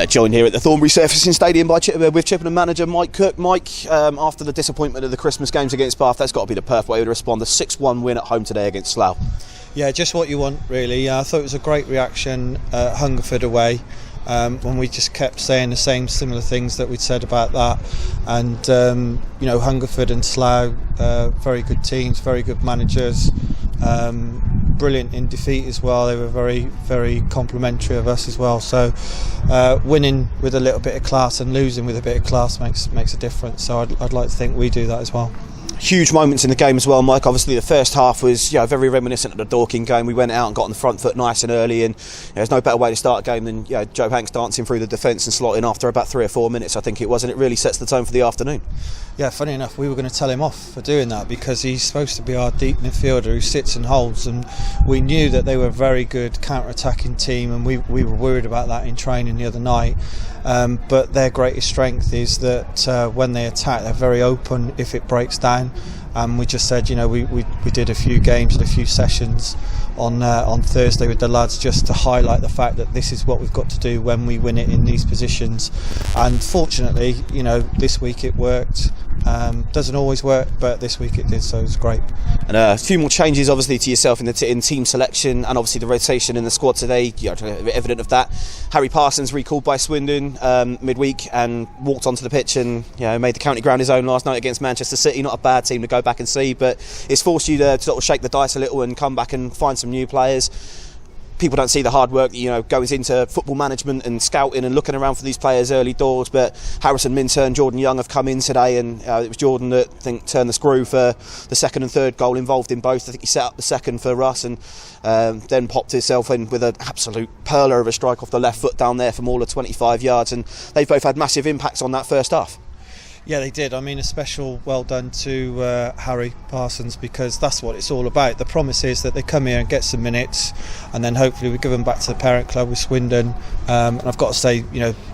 Joined here at the Thornbury Surfacing Stadium with Chippenham manager Mike Cook. Mike, after the disappointment of the Christmas games against Bath, that's got to be the perfect way to respond. A 6-1 win at home today against Slough. Yeah, just what you want, really. I thought it was a great reaction at Hungerford away, when we just kept saying the same similar things that we'd said about that. And Hungerford and Slough, very good teams, very good managers, brilliant in defeat as well. They were very, very complimentary of us as well. So winning with a little bit of class and losing with a bit of class makes a difference. So I'd like to think we do that as well. Huge moments in the game as well, Mike. Obviously the first half was very reminiscent of the Dorking game. We went out and got on the front foot nice and early, and there's no better way to start a game than Joe Hanks dancing through the defence and slotting after about 3 or 4 minutes, I think it was, and it really sets the tone for the afternoon. Yeah, funny enough, we were going to tell him off for doing that because he's supposed to be our deep midfielder who sits and holds, and we knew that they were a very good counter-attacking team, and we were worried about that in training the other night. But their greatest strength is that when they attack, they're very open if it breaks down. We just said, we did a few games and a few sessions on Thursday with the lads just to highlight the fact that this is what we've got to do when we win it in these positions. And fortunately, this week it worked. Doesn't always work, but this week it did, so it was great. And a few more changes, obviously, to yourself in team selection, and obviously the rotation in the squad today. Evident of that. Harry Parsons recalled by Swindon midweek and walked onto the pitch and made the county ground his own last night against Manchester City. Not a bad team to go back and see, but it's forced you to sort of shake the dice a little and come back and find some new players. People don't see the hard work that goes into football management and scouting and looking around for these players early doors, but Harrison Minter and Jordan Young have come in today, and it was Jordan that I think turned the screw for the second and third goal, involved in both. I think he set up the second for Russ and then popped himself in with an absolute perler of a strike off the left foot down there from all of 25 yards, and they've both had massive impacts on that first half. Yeah, they did. I mean, a special well done to Harry Parsons, because that's what it's all about. The promise is that they come here and get some minutes, and then hopefully we give them back to the parent club with Swindon. And I've got to say,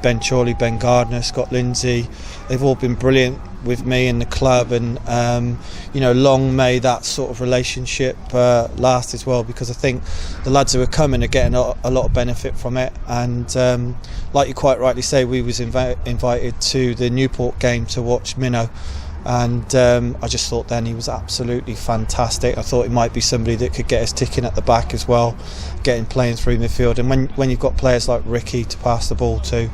Ben Chorley, Ben Gardner, Scott Lindsay, they've all been brilliant with me and the club, and long may that sort of relationship last as well, because I think the lads who are coming are getting a lot of benefit from it. And like you quite rightly say, we was invited to the Newport game to watch Minnow, and I just thought then he was absolutely fantastic. I thought he might be somebody that could get us ticking at the back as well, playing through midfield. And when you've got players like Ricky to pass the ball to,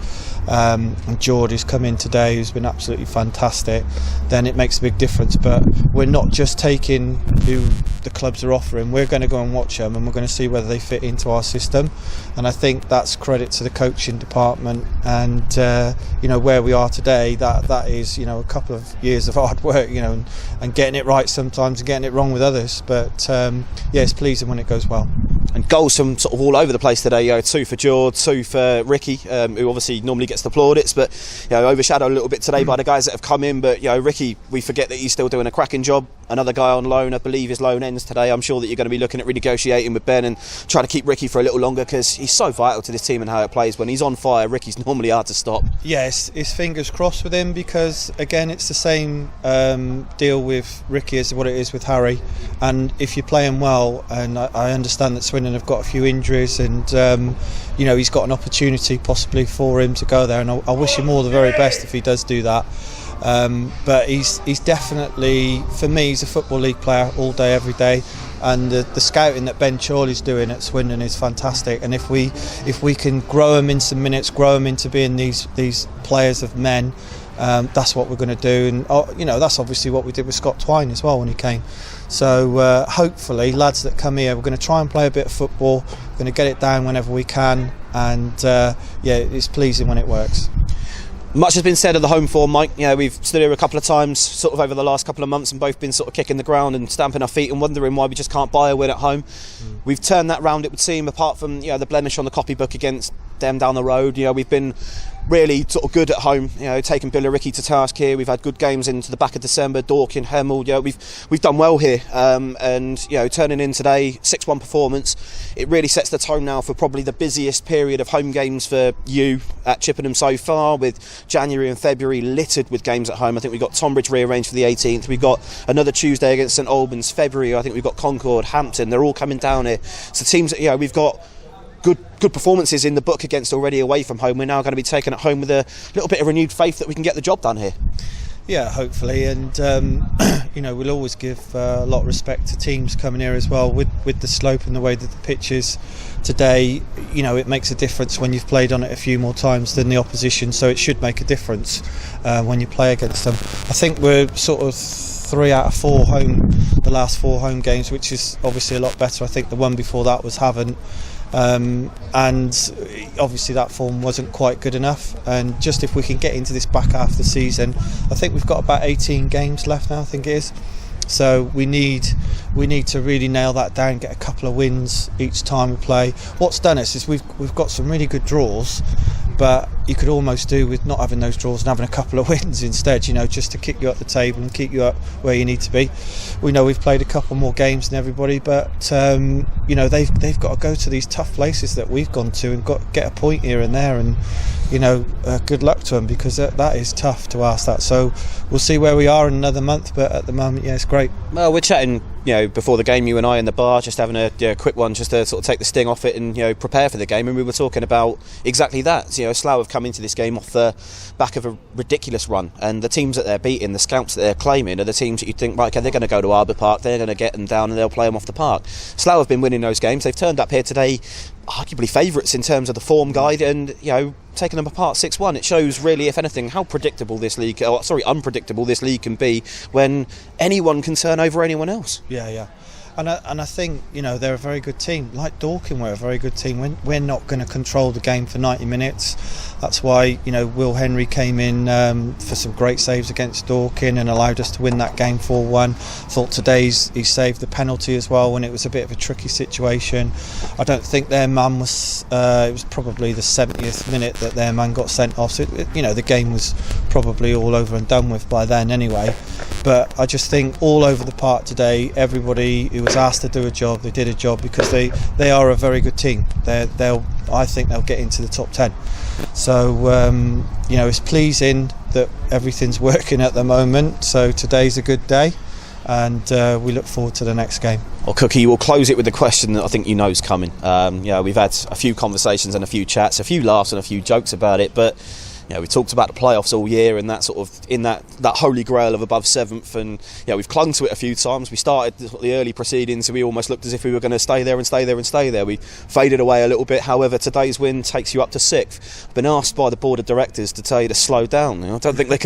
and Geordie's come in today, who's been absolutely fantastic, then it makes a big difference. But we're not just taking who the clubs are offering, we're going to go and watch them, and we're going to see whether they fit into our system. And I think that's credit to the coaching department, and where we are today, that is a couple of years of hard work, and getting it right sometimes and getting it wrong with others. But it's pleasing when it goes well. And goals from sort of all over the place today. 2 for George, 2 for Ricky, who obviously normally gets the plaudits, but overshadowed a little bit today by the guys that have come in. But Ricky, we forget that he's still doing a cracking job. Another guy on loan, I believe his loan ends today. I'm sure that you're going to be looking at renegotiating with Ben and trying to keep Ricky for a little longer, because he's so vital to this team and how it plays. When he's on fire, Ricky's normally hard to stop. Yes, his fingers crossed with him, because again it's the same deal with Ricky as what it is with Harry. And if you play him well, and I understand that Swindon have got a few injuries, and he's got an opportunity possibly for him to go there, and I wish him all the very best if he does do that. But he's definitely, for me, he's a Football League player all day, every day. And the scouting that Ben Chorley's doing at Swindon is fantastic. And if we can grow him in some minutes, grow him into being these players of men, that's what we're going to do. And that's obviously what we did with Scott Twine as well when he came. So hopefully, lads that come here, we're going to try and play a bit of football. We're going to get it down whenever we can, and it's pleasing when it works. Much has been said of the home form, Mike. We've stood here a couple of times sort of over the last couple of months and both been sort of kicking the ground and stamping our feet and wondering why we just can't buy a win at home. We've turned that round, it would seem, apart from the blemish on the copybook against them down the road. We've been really sort of good at home, taking Billericay to task here. We've had good games into the back of December, Dorking, Hemel. We've done well here, and turning in today, 6-1 performance. It really sets the tone now for probably the busiest period of home games for you at Chippenham so far, with January and February littered with games at home. I think we've got Tonbridge rearranged for the 18th. We've got another Tuesday against St Albans. February, I think we've got Concord, Hampton. They're all coming down here. So teams, we've got good good performances in the book against already away from home, we're now going to be taken at home with a little bit of renewed faith that we can get the job done here. Yeah, hopefully, and we'll always give a lot of respect to teams coming here as well. With the slope and the way that the pitch is today, it makes a difference when you've played on it a few more times than the opposition, so it should make a difference when you play against them. I think we're sort of 3 out of 4 the last 4 home games, which is obviously a lot better. I think the one before that was Havant. And obviously that form wasn't quite good enough, and just if we can get into this back half of the season, I think we've got about 18 games left now, I think it is, so we need to really nail that down, get a couple of wins each time we play. What's done us is we've got some really good draws, but you could almost do with not having those draws and having a couple of wins instead, just to kick you up the table and keep you up where you need to be. We know we've played a couple more games than everybody, but they've got to go to these tough places that we've gone to and get a point here and there, and good luck to them, because that is tough to ask that. So we'll see where we are in another month, but at the moment, it's great. Well, we're chatting before the game, you and I in the bar, just having a quick one just to sort of take the sting off it and prepare for the game, and we were talking about exactly that. Slough have come into this game off the back of a ridiculous run, and the teams that they're beating, the scalps that they're claiming, are the teams that you think, right, okay, they're going to go to Arbor Park, they're going to get them down and they'll play them off the park. Slough have been winning those games. They've turned up here today arguably favourites in terms of the form guide, and taking them apart 6-1. It shows really, if anything, how unpredictable this league can be when anyone can turn over anyone else. Yeah. And I think they're a very good team. Like Dorking, we're a very good team. We're not going to control the game for 90 minutes. That's why Will Henry came in for some great saves against Dorking and allowed us to win that game 4-1. Thought he saved the penalty as well when it was a bit of a tricky situation. I don't think their man was. It was probably the 70th minute that their man got sent off. So the game was probably all over and done with by then anyway. But I just think all over the park today, everybody who was asked to do a job, they did a job, because they are a very good team. I think they'll get into the top 10. So it's pleasing that everything's working at the moment. So today's a good day, and we look forward to the next game. Well, Cookie, we'll close it with the question that I think you know is coming. We've had a few conversations and a few chats, a few laughs and a few jokes about it, but we talked about the playoffs all year, and that sort of in that holy grail of above 7th, and we've clung to it a few times. We started the early proceedings, and we almost looked as if we were going to stay there and stay there and stay there. We faded away a little bit. However, today's win takes you up to 6th. I've been asked by the board of directors to tell you to slow down. I don't think they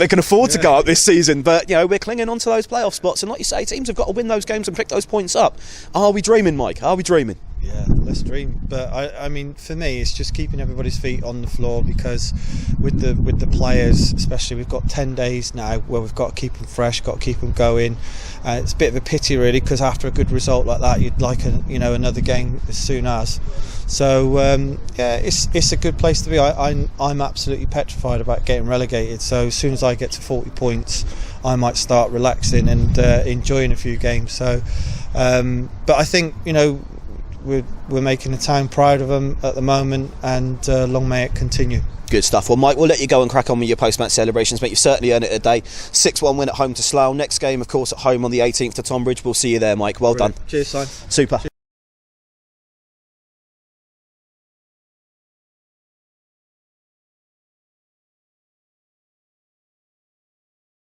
can afford to go up this season. But we're clinging on to those playoff spots, and like you say, teams have got to win those games and pick those points up. Are we dreaming, Mike? Are we dreaming? Yeah, let's dream. But I mean, for me, it's just keeping everybody's feet on the floor, because with the players, especially, we've got 10 days now where we've got to keep them fresh, got to keep them going. It's a bit of a pity, really, because after a good result like that, you'd like another game as soon as. So it's a good place to be. I'm absolutely petrified about getting relegated. So as soon as I get to 40 points, I might start relaxing and enjoying a few games. So, but I think we're making the town proud of them at the moment, and long may it continue. Good stuff. Well, Mike, we'll let you go and crack on with your post-match celebrations, mate. You've certainly earned it today. 6-1 win at home to Slough. Next game, of course, at home on the 18th to Tonbridge. We'll see you there, Mike. Well done. Cheers, Si. Super.